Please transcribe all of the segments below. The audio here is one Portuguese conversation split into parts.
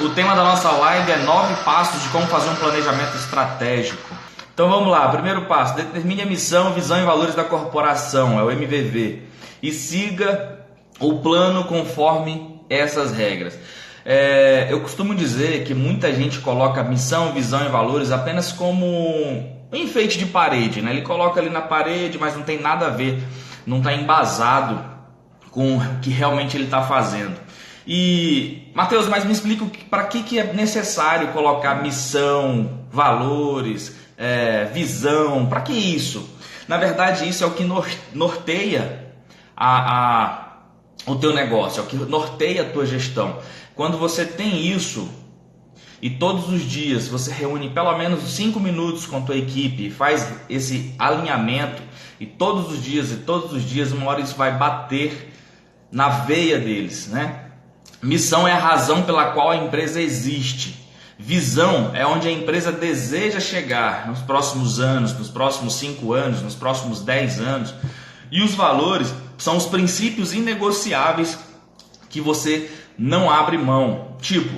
o tema da nossa live é 9 passos de como fazer um planejamento estratégico. Então vamos lá, primeiro passo, determine a missão, visão e valores da corporação, é o MVV, e siga o plano conforme essas regras. Eu costumo dizer que muita gente coloca missão, visão e valores apenas como um enfeite de parede, né? Ele coloca ali na parede, mas não tem nada a ver, não está embasado com o que realmente ele está fazendo. E, Matheus, mas me explica para que é necessário colocar missão, valores, visão, para que isso? Na verdade, isso é o que norteia o teu negócio, é o que norteia a tua gestão. Quando você tem isso e todos os dias você reúne pelo menos 5 minutos com a tua equipe e faz esse alinhamento, e todos os dias, uma hora isso vai bater na veia deles, né? Missão é a razão pela qual a empresa existe. Visão é onde a empresa deseja chegar nos próximos anos, nos próximos 5 anos, nos próximos 10 anos. E os valores são os princípios inegociáveis que você não abre mão. Tipo,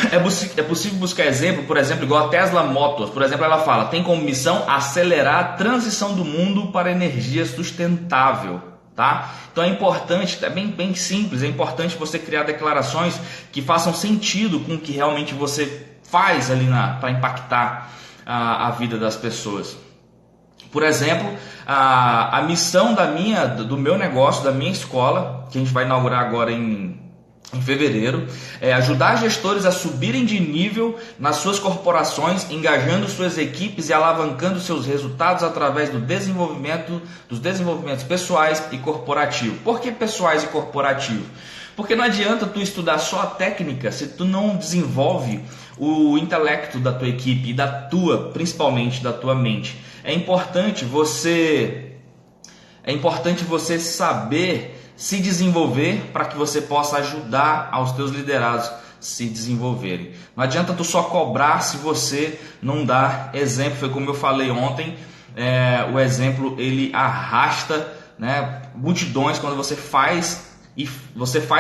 é possível buscar exemplo, por exemplo, igual a Tesla Motors, por exemplo, ela fala, tem como missão acelerar a transição do mundo para energia sustentável. Tá? Então é importante, é bem simples, é importante você criar declarações que façam sentido com o que realmente você faz ali para impactar a vida das pessoas. Por exemplo, a missão do meu negócio, da minha escola, que a gente vai inaugurar agora em fevereiro, é ajudar gestores a subirem de nível nas suas corporações, engajando suas equipes e alavancando seus resultados através dos desenvolvimentos pessoais e corporativos. Por que pessoais e corporativos? Porque não adianta tu estudar só a técnica se tu não desenvolve o intelecto da tua equipe e principalmente da tua mente. É importante você saber se desenvolver para que você possa ajudar aos teus liderados se desenvolverem. Não adianta tu só cobrar se você não dá exemplo. Foi como eu falei ontem, o exemplo ele arrasta, né, multidões. Quando você faz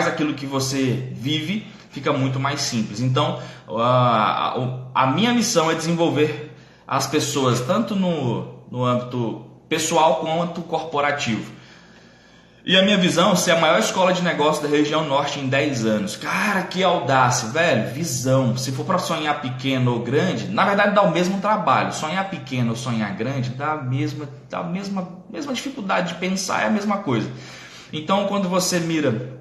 aquilo que você vive, fica muito mais simples. Então a minha missão é desenvolver as pessoas tanto no âmbito pessoal quanto corporativo. E a minha visão é ser a maior escola de negócio da região norte em 10 anos. Cara, que audácia, velho, visão. Se for para sonhar pequeno ou grande, na verdade dá o mesmo trabalho. Sonhar pequeno ou sonhar grande dá a mesma dificuldade de pensar, é a mesma coisa. Então quando você mira,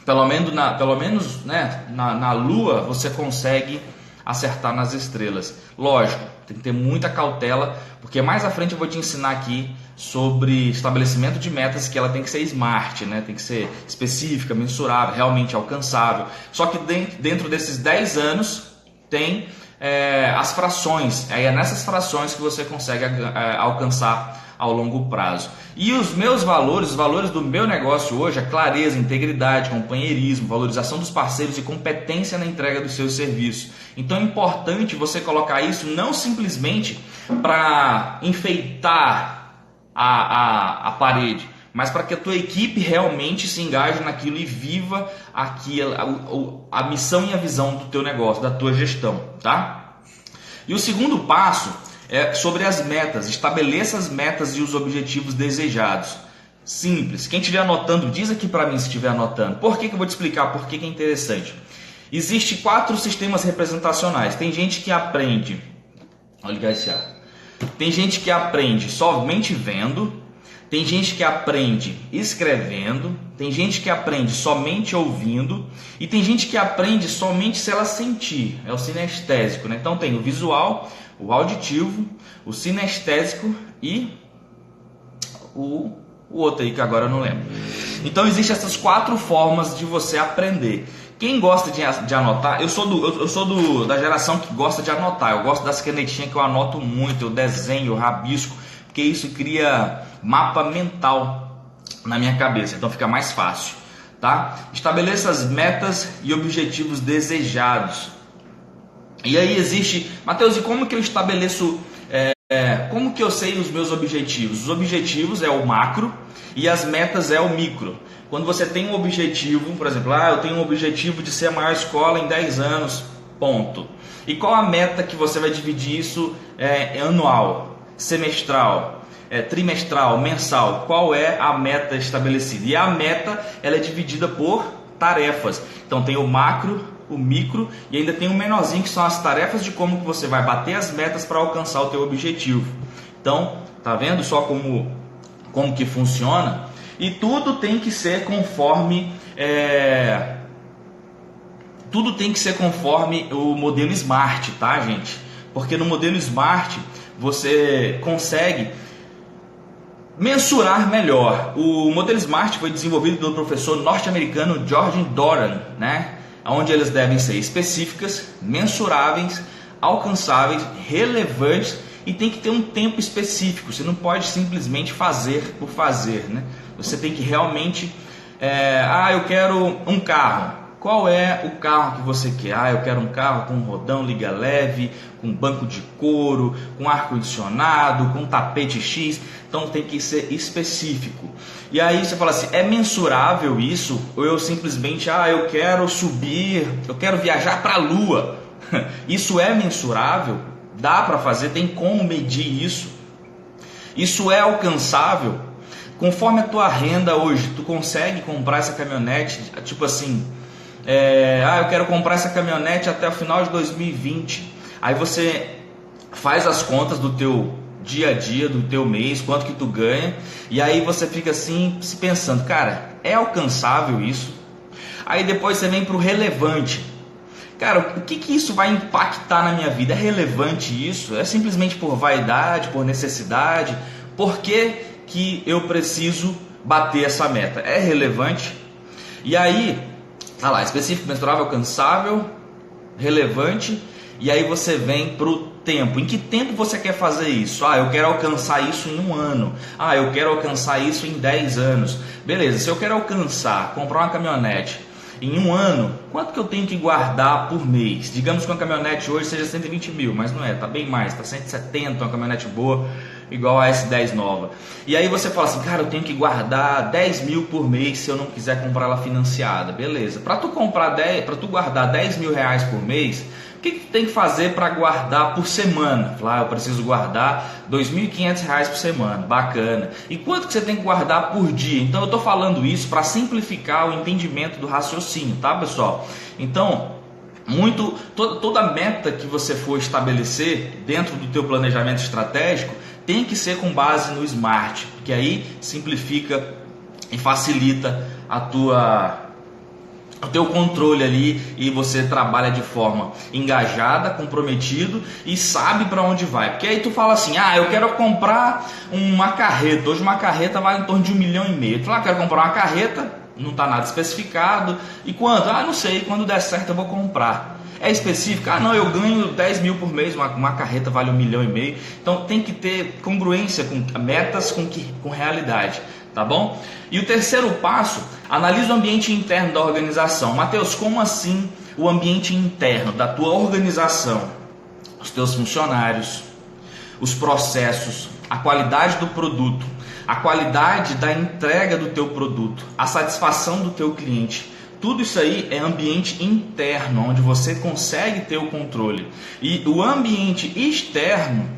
pelo menos na lua, você consegue acertar nas estrelas. Lógico, tem que ter muita cautela, porque mais à frente eu vou te ensinar aqui sobre estabelecimento de metas, que ela tem que ser smart, né? Tem que ser específica, mensurável, realmente alcançável. Só que dentro desses 10 anos tem as frações, é nessas frações que você consegue alcançar ao longo prazo. E os meus valores, os valores do meu negócio hoje é clareza, integridade, companheirismo, valorização dos parceiros e competência na entrega dos seus serviços. Então é importante você colocar isso não simplesmente para enfeitar a parede, mas para que a tua equipe realmente se engaje naquilo e viva a missão e a visão do teu negócio, da tua gestão, tá? E o segundo passo é sobre as metas. Estabeleça as metas e os objetivos desejados. Simples. Quem estiver anotando, diz aqui para mim se estiver anotando. Por que eu vou te explicar por que é interessante? Existem 4 sistemas representacionais. Tem gente que aprende, olha ligar esse ar. Tem gente que aprende somente vendo, tem gente que aprende escrevendo, tem gente que aprende somente ouvindo e tem gente que aprende somente se ela sentir, é o sinestésico, né? Então tem o visual, o auditivo, o sinestésico e o outro aí que agora eu não lembro. Então existem essas 4 formas de você aprender. Quem gosta de anotar, eu sou da geração que gosta de anotar. Eu gosto das canetinhas que eu anoto muito, eu desenho, eu rabisco, porque isso cria mapa mental na minha cabeça, então fica mais fácil, tá? Estabeleça as metas e objetivos desejados. E aí existe, Matheus, e como que eu estabeleço, como que eu sei os meus objetivos? Os objetivos é o macro e as metas é o micro. quando você tem um objetivo, por exemplo, eu tenho um objetivo de ser a maior escola em 10 anos, ponto. E qual a meta que você vai dividir isso anual, semestral, trimestral, mensal? Qual é a meta estabelecida? E a meta ela é dividida por tarefas. Então tem o macro, o micro e ainda tem o menorzinho, que são as tarefas de como que você vai bater as metas para alcançar o teu objetivo. Então, tá vendo só como que funciona? E tudo tem que ser conforme tudo tem que ser conforme o modelo Smart, tá, gente? Porque no modelo Smart você consegue mensurar melhor. O modelo Smart foi desenvolvido pelo professor norte-americano George Doran, né? Onde eles devem ser específicas, mensuráveis, alcançáveis, relevantes e tem que ter um tempo específico. Você não pode simplesmente fazer por fazer, né? Você tem que realmente eu quero um carro. Qual é o carro que você quer? Eu quero um carro com rodão liga leve, com banco de couro, com ar-condicionado, com tapete X. Então tem que ser específico. E aí você fala assim, é mensurável isso? Ou eu simplesmente, eu quero subir, eu quero viajar para a Lua. Isso é mensurável? Dá para fazer? Tem como medir isso? Isso é alcançável? Conforme a tua renda hoje, tu consegue comprar essa caminhonete, tipo assim, eu quero comprar essa caminhonete até o final de 2020. Aí você faz as contas do teu dia a dia, do teu mês, quanto que tu ganha, e aí você fica assim, se pensando, cara, é alcançável isso? Aí depois você vem para o relevante. Cara, o que isso vai impactar na minha vida? É relevante isso? É simplesmente por vaidade, por necessidade? Por que eu preciso bater essa meta? É relevante? E aí, tá lá, específico, mensurável, alcançável, relevante, e aí você vem para o tempo. Em que tempo você quer fazer isso? Eu quero alcançar isso em 1 ano. Eu quero alcançar isso em 10 anos. Beleza, se eu quero comprar uma caminhonete em 1 ano, quanto que eu tenho que guardar por mês? Digamos que uma caminhonete hoje seja 120 mil, mas não é, tá bem mais, tá 170, uma caminhonete boa, igual a S10 nova. E aí você fala assim, cara, eu tenho que guardar 10 mil por mês se eu não quiser comprar ela financiada. Beleza, para tu guardar 10 mil reais por mês, o que tu tem que fazer para guardar por semana? Eu preciso guardar R$ 2.500 por semana, bacana. E quanto que você tem que guardar por dia? Então eu estou falando isso para simplificar o entendimento do raciocínio, tá, pessoal? Então, toda meta que você for estabelecer dentro do teu planejamento estratégico tem que ser com base no Smart, porque aí simplifica e facilita o teu controle ali e você trabalha de forma engajada, comprometido e sabe para onde vai. Porque aí tu fala assim, eu quero comprar uma carreta. Hoje uma carreta vale em torno de 1,5 milhão. Tu quero comprar uma carreta, não está nada especificado. E quanto? Não sei, quando der certo eu vou comprar. É específico? Não, eu ganho 10 mil por mês, uma carreta vale 1,5 milhão. Então tem que ter congruência com metas com realidade. Tá bom? E o terceiro passo, analisa o ambiente interno da organização. Mateus, como assim o ambiente interno da tua organização? Os teus funcionários, os processos, a qualidade do produto, a qualidade da entrega do teu produto, a satisfação do teu cliente. Tudo isso aí é ambiente interno, onde você consegue ter o controle. E o ambiente externo,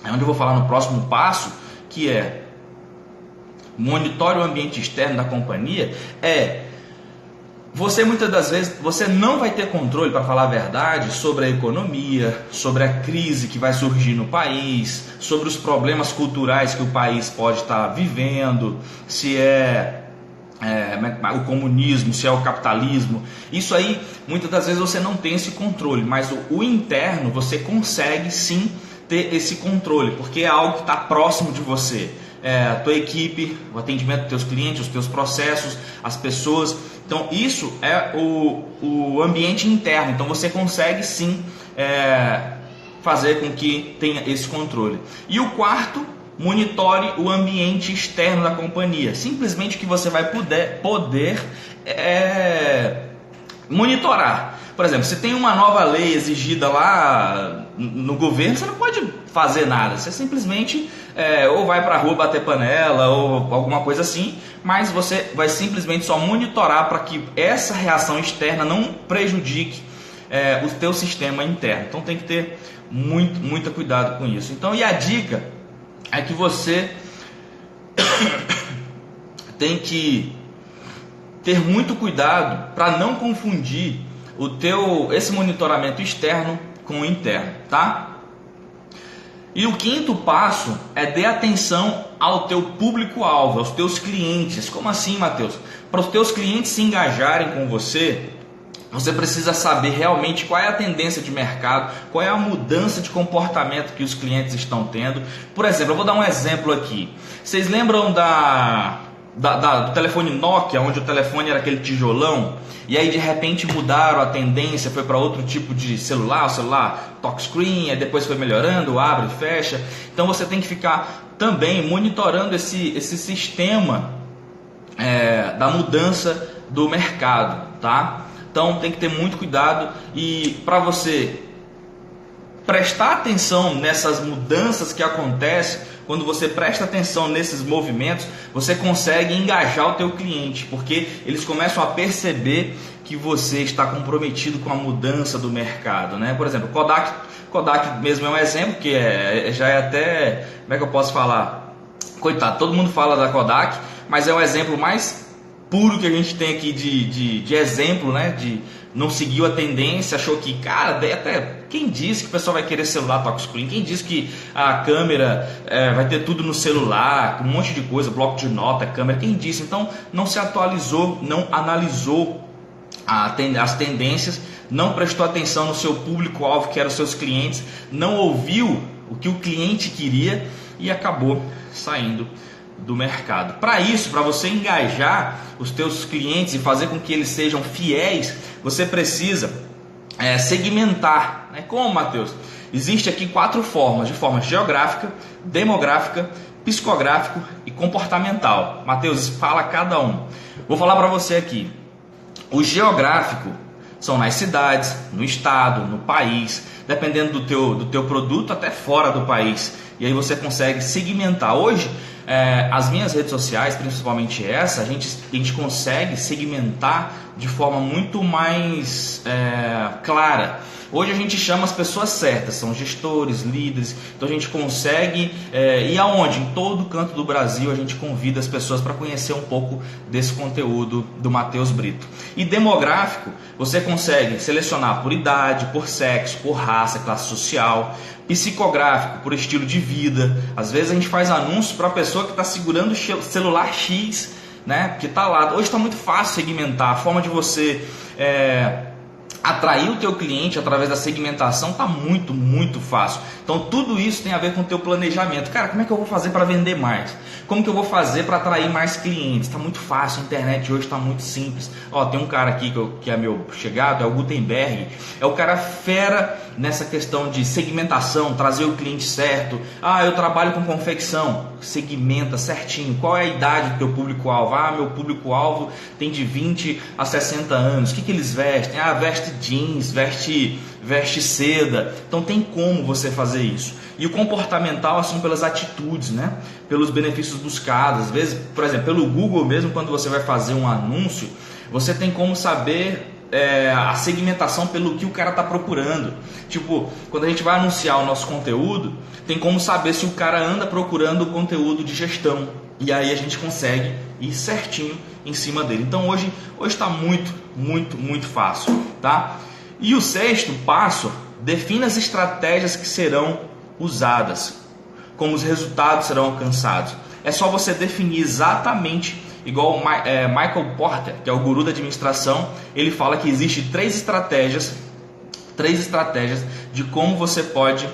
é onde eu vou falar no próximo passo, que é monitore o ambiente externo da companhia. Você muitas das vezes você não vai ter controle, para falar a verdade, sobre a economia, sobre a crise que vai surgir no país, sobre os problemas culturais que o país pode estar vivendo, se o comunismo, se é o capitalismo. Isso aí muitas das vezes você não tem esse controle, mas o interno você consegue sim ter esse controle, porque é algo que está próximo de você. A tua equipe, o atendimento dos teus clientes, os teus processos, as pessoas. Então isso é o ambiente interno. Então você consegue sim fazer com que tenha esse controle. E o quarto, monitore o ambiente externo da companhia. Simplesmente que você vai poder monitorar. Por exemplo, se tem uma nova lei exigida lá no governo, você não pode fazer nada, você simplesmente ou vai para a rua bater panela ou alguma coisa assim, mas você vai simplesmente só monitorar para que essa reação externa não prejudique o teu sistema interno. Então tem que ter muito cuidado com isso. Então, e a dica é que você tem que ter muito cuidado para não confundir esse monitoramento externo com o interno, tá? E o quinto passo é dê atenção ao teu público-alvo, aos teus clientes. Como assim, Matheus? Para os teus clientes se engajarem com você, você precisa saber realmente qual é a tendência de mercado, qual é a mudança de comportamento que os clientes estão tendo. Por exemplo, eu vou dar um exemplo aqui. Vocês lembram do telefone Nokia, onde o telefone era aquele tijolão? E aí de repente mudaram a tendência, foi para outro tipo de celular, o celular touchscreen, aí depois foi melhorando, abre e fecha. Então você tem que ficar também monitorando esse sistema da mudança do mercado, tá? Então tem que ter muito cuidado, e para você prestar atenção nessas mudanças que acontecem, quando você presta atenção nesses movimentos, você consegue engajar o teu cliente, porque eles começam a perceber que você está comprometido com a mudança do mercado, né? Por exemplo, Kodak mesmo é um exemplo que já é até, como é que eu posso falar? Coitado, todo mundo fala da Kodak, mas é o exemplo mais puro que a gente tem aqui de exemplo, né? Não seguiu a tendência, achou que, cara, até quem disse que o pessoal vai querer celular touchscreen? Quem disse que a câmera vai ter tudo no celular, um monte de coisa, bloco de nota, câmera? Quem disse? Então não se atualizou, não analisou as tendências, não prestou atenção no seu público-alvo, que eram os seus clientes, não ouviu o que o cliente queria e acabou saindo do mercado. Para isso, para você engajar os teus clientes e fazer com que eles sejam fiéis, você precisa segmentar, né? Como, Matheus? Existe aqui 4 formas: de forma geográfica, demográfica, psicográfico e comportamental. Matheus, fala cada um. Vou falar para você aqui. O geográfico são nas cidades, no estado, no país, dependendo do teu produto, até fora do país. E aí você consegue segmentar. Hoje, as minhas redes sociais, principalmente essa, a gente consegue segmentar de forma muito mais clara. Hoje a gente chama as pessoas certas, são gestores, líderes, então a gente consegue ir aonde? Em todo canto do Brasil a gente convida as pessoas para conhecer um pouco desse conteúdo do Matheus Brito. E demográfico, você consegue selecionar por idade, por sexo, por raça, classe social. Psicográfico, por estilo de vida. Às vezes a gente faz anúncio para a pessoa que está segurando o celular X, né? Porque está lá. Hoje está muito fácil segmentar. A forma de você atrair o teu cliente através da segmentação está muito fácil. Então tudo isso tem a ver com o teu planejamento. Cara, como é que eu vou fazer para vender mais? Como que eu vou fazer para atrair mais clientes? Está muito fácil, a internet hoje está muito simples. Tem um cara aqui que é meu chegado, é o Gutenberg. É o cara fera nessa questão de segmentação, trazer o cliente certo. Eu trabalho com confecção. Segmenta certinho. Qual é a idade do teu público-alvo? Meu público-alvo tem de 20 a 60 anos. O que eles vestem? Veste jeans, veste seda. Então tem como você fazer isso. E o comportamental são pelas atitudes, né? Pelos benefícios buscados. Às vezes, por exemplo, pelo Google mesmo, quando você vai fazer um anúncio, você tem como saber a segmentação pelo que o cara está procurando. Tipo, quando a gente vai anunciar o nosso conteúdo, tem como saber se o cara anda procurando conteúdo de gestão. E aí a gente consegue ir certinho em cima dele. Então hoje está muito fácil, tá? E o 6º passo, defina as estratégias que serão usadas, como os resultados serão alcançados. É só você definir exatamente, igual Michael Porter, que é o guru da administração, ele fala que existe 3 estratégias de como você pode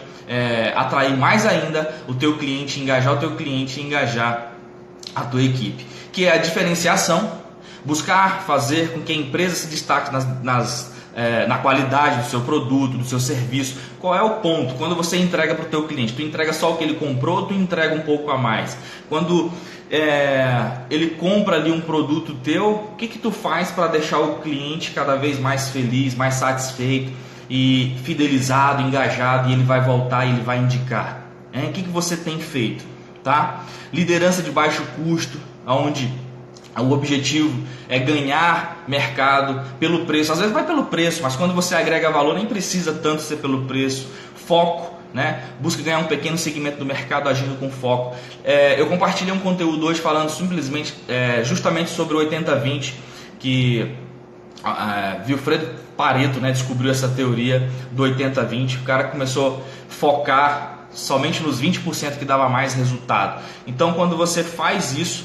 atrair mais ainda o teu cliente, engajar o teu cliente e engajar a tua equipe, que é a diferenciação, buscar fazer com que a empresa se destaque na qualidade do seu produto, do seu serviço. Qual é o ponto? Quando você entrega para o teu cliente, tu entrega só o que ele comprou, tu entrega um pouco a mais. Quando ele compra ali um produto teu, o que tu faz para deixar o cliente cada vez mais feliz, mais satisfeito e fidelizado, engajado, e ele vai voltar e ele vai indicar? O que você tem feito? Tá? Liderança de baixo custo, onde o objetivo é ganhar mercado pelo preço. Às vezes vai pelo preço, mas quando você agrega valor nem precisa tanto ser pelo preço. Foco, né? Busca ganhar um pequeno segmento do mercado agindo com foco. Eu compartilhei um conteúdo hoje falando simplesmente, justamente sobre o 80-20, que Vilfredo Pareto, né, descobriu essa teoria do 80-20. O cara começou a focar somente nos 20% que dava mais resultado. Então, quando você faz isso,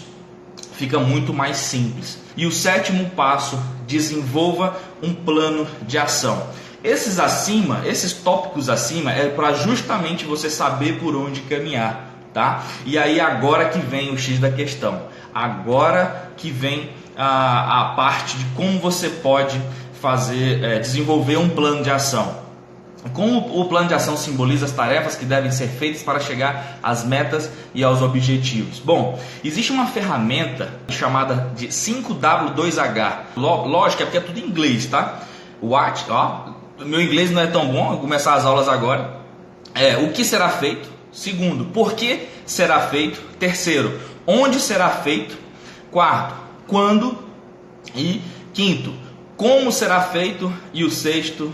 fica muito mais simples. E o sétimo passo, desenvolva um plano de ação. Esses tópicos acima é para justamente você saber por onde caminhar, tá? E aí agora que vem o X da questão. Agora que vem a parte de como você pode fazer, desenvolver um plano de ação. Como o plano de ação simboliza as tarefas que devem ser feitas para chegar às metas e aos objetivos? Bom, existe uma ferramenta chamada de 5W2H. Lógico, é porque é tudo em inglês, tá? What? Meu inglês não é tão bom, vou começar as aulas agora. O que será feito? Segundo, por que será feito? Terceiro, onde será feito? Quarto, quando? E quinto, como será feito? E o sexto,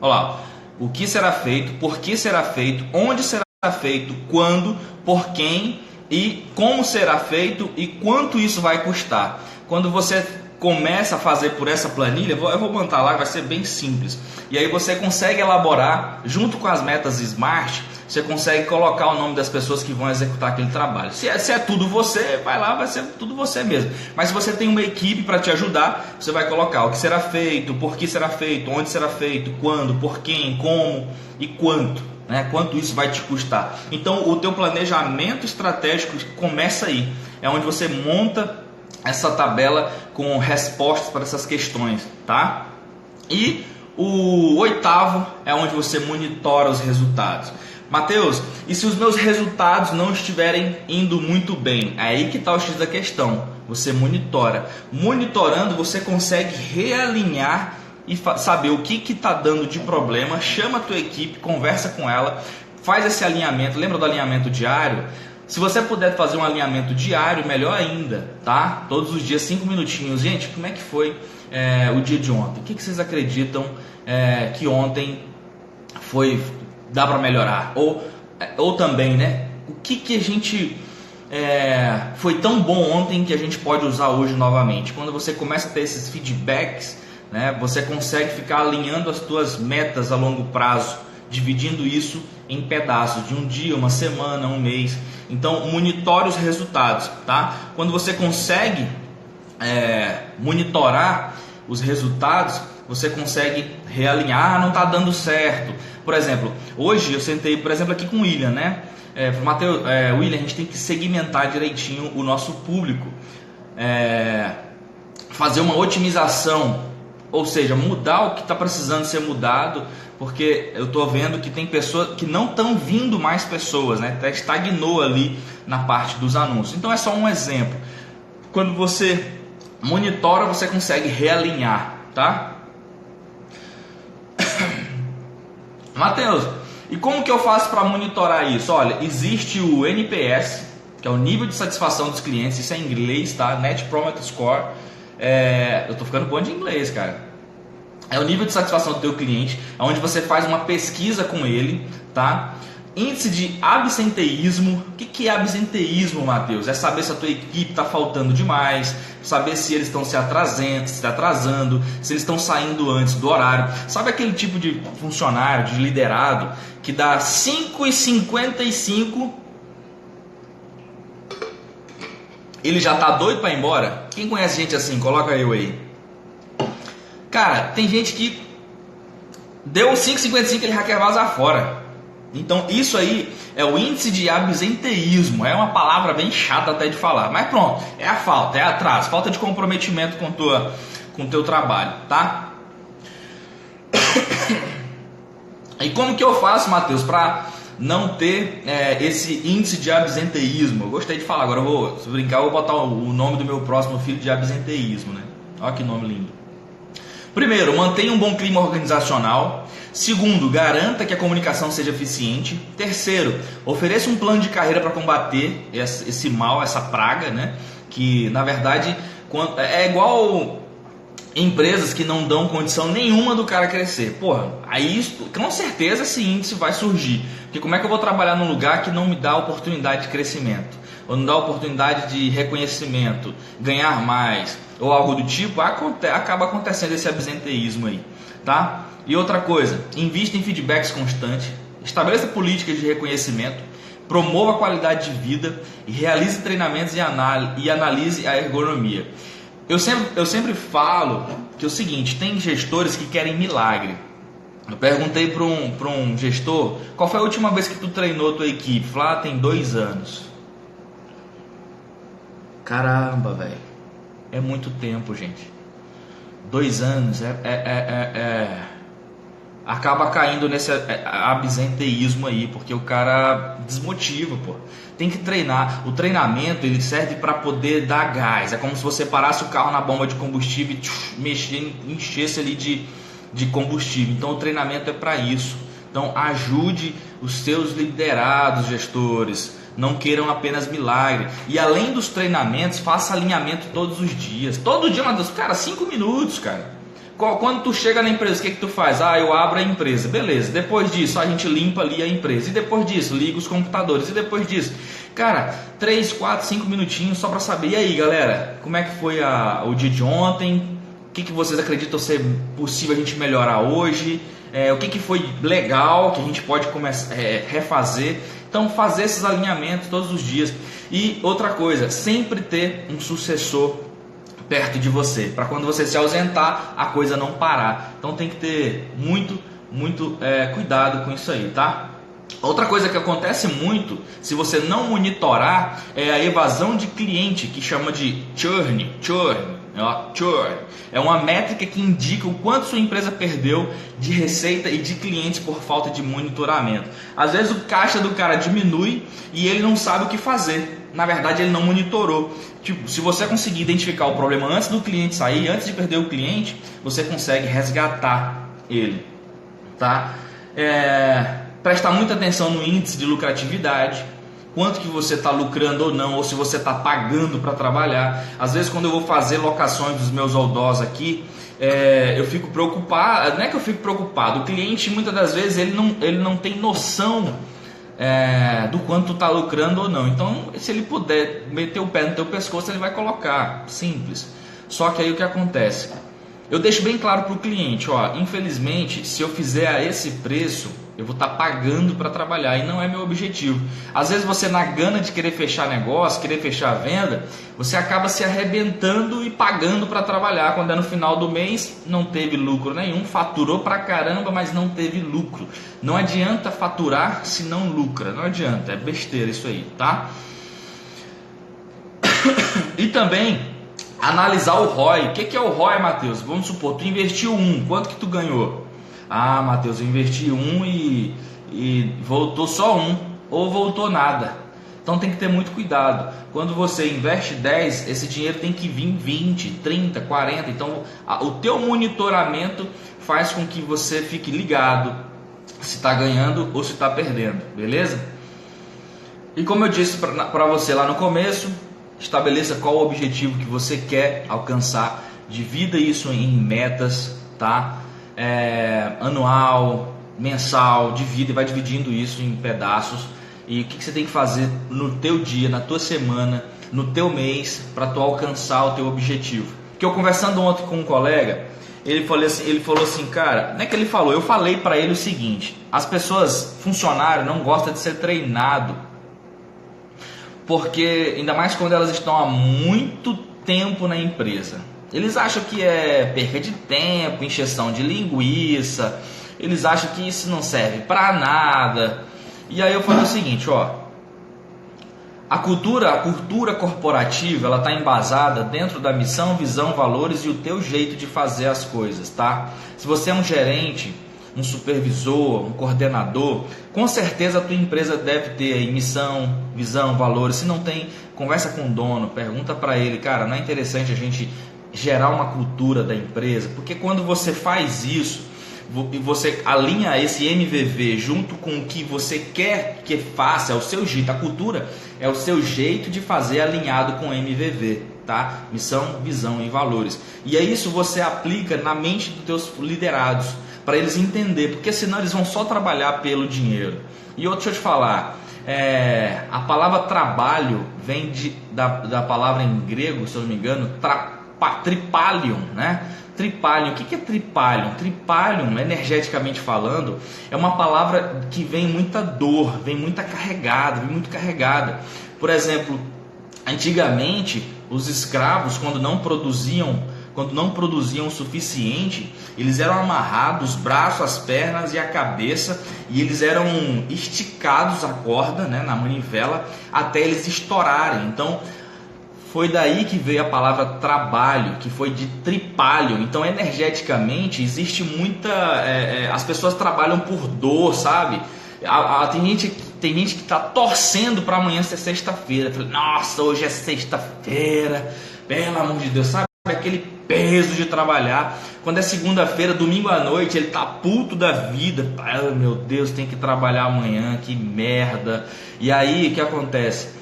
olha lá, o que será feito, por que será feito, onde será feito, quando, por quem e como será feito e quanto isso vai custar. Quando você começa a fazer por essa planilha, eu vou montar lá, vai ser bem simples. E aí você consegue elaborar, junto com as metas SMART, você consegue colocar o nome das pessoas que vão executar aquele trabalho. Se é tudo você, vai lá, vai ser tudo você mesmo. Mas se você tem uma equipe para te ajudar, você vai colocar o que será feito, por que será feito, onde será feito, quando, por quem, como e quanto. Né? Quanto isso vai te custar. Então o teu planejamento estratégico começa aí. É onde você monta essa tabela com respostas para essas questões, tá? E o oitavo é onde você monitora os resultados. Mateus, e se os meus resultados não estiverem indo muito bem? É aí que está o X da questão. Você monitora. Monitorando, você consegue realinhar e saber o que está dando de problema. Chama a tua equipe, conversa com ela, faz esse alinhamento. Lembra do alinhamento diário? Se você puder fazer um alinhamento diário, melhor ainda, tá? Todos os dias, 5 minutinhos. Gente, como é que foi o dia de ontem? O que vocês acreditam que ontem dá para melhorar? Ou também, né? O que a gente foi tão bom ontem que a gente pode usar hoje novamente? Quando você começa a ter esses feedbacks, né, você consegue ficar alinhando as tuas metas a longo prazo, dividindo isso em pedaços de um dia, uma semana, um mês. Então monitore os resultados, tá? Quando você consegue monitorar os resultados, você consegue realinhar. Não está dando certo. Por exemplo, hoje eu sentei, por exemplo, aqui com o William, né? Mateus, William, a gente tem que segmentar direitinho o nosso público, fazer uma otimização, ou seja, mudar o que está precisando ser mudado, porque eu estou vendo que tem pessoas que não estão vindo mais pessoas, né? Até estagnou ali na parte dos anúncios. Então é só um exemplo. Quando você monitora, você consegue realinhar, tá? Mateus, e como que eu faço para monitorar isso? Olha, existe o NPS, que é o nível de satisfação dos clientes. Isso é em inglês, tá? Net Promoter Score. Eu tô ficando bom de inglês, cara. É o nível de satisfação do teu cliente, onde você faz uma pesquisa com ele, tá? Índice de absenteísmo. O que é absenteísmo, Mateus? É saber se a tua equipe está faltando demais, saber se eles estão se atrasando, se eles estão saindo antes do horário. Sabe aquele tipo de funcionário, de liderado, que dá 5h55, ele já tá doido para ir embora? Quem conhece gente assim? Coloca eu aí. Cara, tem gente que deu 5h55, ele já quer vazar fora. Então isso aí é o índice de absenteísmo. É uma palavra bem chata até de falar, mas pronto, é a falta, é atraso, falta de comprometimento com o teu trabalho, tá? E como que eu faço, Mateus, para não ter esse índice de absenteísmo? Eu gostei de falar, agora se eu brincar, eu vou botar o nome do meu próximo filho de absenteísmo, né? Olha que nome lindo. Primeiro, mantenha um bom clima organizacional. Segundo, garanta que a comunicação seja eficiente. Terceiro, ofereça um plano de carreira para combater esse mal, essa praga, né? Que na verdade é igual empresas que não dão condição nenhuma do cara crescer. Porra, aí com certeza esse índice vai surgir. Porque como é que eu vou trabalhar num lugar que não me dá oportunidade de crescimento? Ou não dá oportunidade de reconhecimento, ganhar mais, ou algo do tipo? Acaba acontecendo esse absenteísmo aí, tá? E outra coisa, invista em feedbacks constantes, estabeleça políticas de reconhecimento, promova a qualidade de vida e realize treinamentos e analise a ergonomia. Eu sempre falo que é o seguinte, tem gestores que querem milagre. Eu perguntei para um gestor, qual foi a última vez que tu treinou tua equipe? Falei, tem 2 anos. Caramba, velho, é muito tempo, gente. 2 anos acaba caindo nesse absenteísmo aí, porque o cara desmotiva, pô. Tem que treinar. O treinamento ele serve para poder dar gás. É como se você parasse o carro na bomba de combustível e enchesse ali de combustível. Então o treinamento é para isso. Então ajude os seus liderados, gestores. Não queiram apenas milagre. E além dos treinamentos, faça alinhamento todos os dias. Todo dia, cara, 5 minutos, cara. Quando tu chega na empresa, o que tu faz? Eu abro a empresa, beleza. Depois disso, a gente limpa ali a empresa. E depois disso, liga os computadores. E depois disso, cara, 3, 4, 5 minutinhos só para saber. E aí, galera, como é que foi o dia de ontem? O que vocês acreditam ser possível a gente melhorar hoje? O que foi legal que a gente pode começar refazer? Então, fazer esses alinhamentos todos os dias. E outra coisa, sempre ter um sucessor perto de você, para quando você se ausentar, a coisa não parar. Então tem que ter muito cuidado com isso aí, tá? Outra coisa que acontece muito, se você não monitorar, é a evasão de cliente, que chama de churn. É uma métrica que indica o quanto sua empresa perdeu de receita e de clientes por falta de monitoramento. Às vezes o caixa do cara diminui e ele não sabe o que fazer. Na verdade ele não monitorou. Tipo, se você conseguir identificar o problema antes do cliente sair, antes de perder o cliente, você consegue resgatar ele, tá? Prestar muita atenção no índice de lucratividade, quanto que você está lucrando ou não, ou se você está pagando para trabalhar. Às vezes quando eu vou fazer locações dos meus outdoors aqui, eu fico preocupado. Não é que eu fico preocupado, o cliente muitas das vezes ele não tem noção do quanto está lucrando ou não. Então, se ele puder meter o pé no teu pescoço, ele vai colocar, simples. Só que aí o que acontece? Eu deixo bem claro para o cliente, infelizmente, se eu fizer a esse preço, eu vou estar pagando para trabalhar e não é meu objetivo. Às vezes você, na gana de querer fechar negócio, querer fechar a venda, você acaba se arrebentando e pagando para trabalhar, quando no final do mês não teve lucro nenhum, faturou pra caramba, mas não teve lucro. Não adianta faturar se não lucra, não adianta, é besteira isso aí, tá? E também analisar o ROI. O que é o ROI, Matheus? Vamos supor, tu investiu 1, quanto que tu ganhou? Matheus, eu investi 1 e voltou só 1, ou voltou nada. Então tem que ter muito cuidado. Quando você investe 10, esse dinheiro tem que vir 20, 30, 40. Então o teu monitoramento faz com que você fique ligado se está ganhando ou se está perdendo, beleza? E como eu disse para você lá no começo, estabeleça qual o objetivo que você quer alcançar, divida isso em metas, tá? Anual, mensal, divide, vai dividindo isso em pedaços. E o que você tem que fazer no teu dia, na tua semana, no teu mês, para tu alcançar o teu objetivo. Porque eu conversando ontem com um colega, ele falou assim, cara, não é que ele falou, eu falei para ele o seguinte: as pessoas, funcionário, não gostam de ser treinado, porque ainda mais quando elas estão há muito tempo na empresa. Eles acham que é perca de tempo, encheção de linguiça, eles acham que isso não serve para nada. E aí eu falei o seguinte, a cultura corporativa, ela está embasada dentro da missão, visão, valores e o teu jeito de fazer as coisas, tá? Se você é um gerente, um supervisor, um coordenador, com certeza a tua empresa deve ter aí missão, visão, valores. Se não tem, conversa com o dono, pergunta para ele, cara, não é interessante a gente gerar uma cultura da empresa, porque quando você faz isso e você alinha esse MVV junto com o que você quer que faça, é o seu jeito, a cultura é o seu jeito de fazer alinhado com o MVV, tá? Missão, visão e valores. E é isso você aplica na mente dos teus liderados, para eles entenderem, porque senão eles vão só trabalhar pelo dinheiro. E outra, deixa eu te falar, a palavra trabalho vem da palavra em grego, se eu não me engano, tripalium, né? Tripalium, o que é tripalium? Tripalium, energeticamente falando, é uma palavra que vem muita dor, vem muito carregada. Por exemplo, antigamente, os escravos, quando não produziam o suficiente, eles eram amarrados, os braços, as pernas e a cabeça, e eles eram esticados a corda, né, na manivela, até eles estourarem. Então, foi daí que veio a palavra trabalho, que foi de tripalho. Então, energeticamente, existe muita... as pessoas trabalham por dor, sabe? Tem gente que está torcendo para amanhã ser sexta-feira. Nossa, hoje é sexta-feira, pelo amor de Deus, sabe? Aquele peso de trabalhar. Quando é segunda-feira, domingo à noite, ele tá puto da vida. Ai, meu Deus, tem que trabalhar amanhã, que merda. E aí, o que acontece?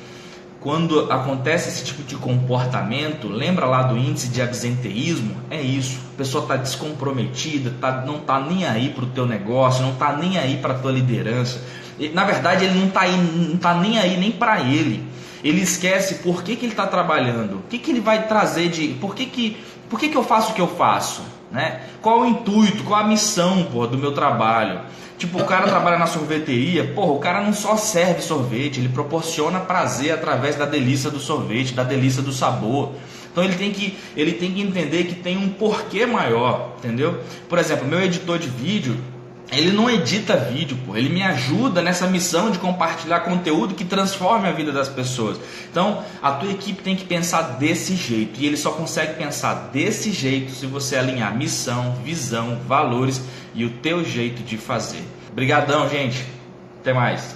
Quando acontece esse tipo de comportamento, lembra lá do índice de absenteísmo? É isso, a pessoa está descomprometida, não está nem aí para o teu negócio, não está nem aí para a tua liderança. Na verdade, ele não tá nem aí nem para ele. Ele esquece por que ele está trabalhando, o que ele vai trazer de... Por que eu faço o que eu faço? Né? Qual o intuito, qual a missão, do meu trabalho? Tipo, o cara trabalha na sorveteria, o cara não só serve sorvete, ele proporciona prazer através da delícia do sorvete, da delícia do sabor. Então ele tem que entender que tem um porquê maior, entendeu? Por exemplo, meu editor de vídeo, ele não edita vídeo, ele me ajuda nessa missão de compartilhar conteúdo que transforme a vida das pessoas. Então, a tua equipe tem que pensar desse jeito, e ele só consegue pensar desse jeito se você alinhar missão, visão, valores e o teu jeito de fazer. Obrigadão, gente. Até mais.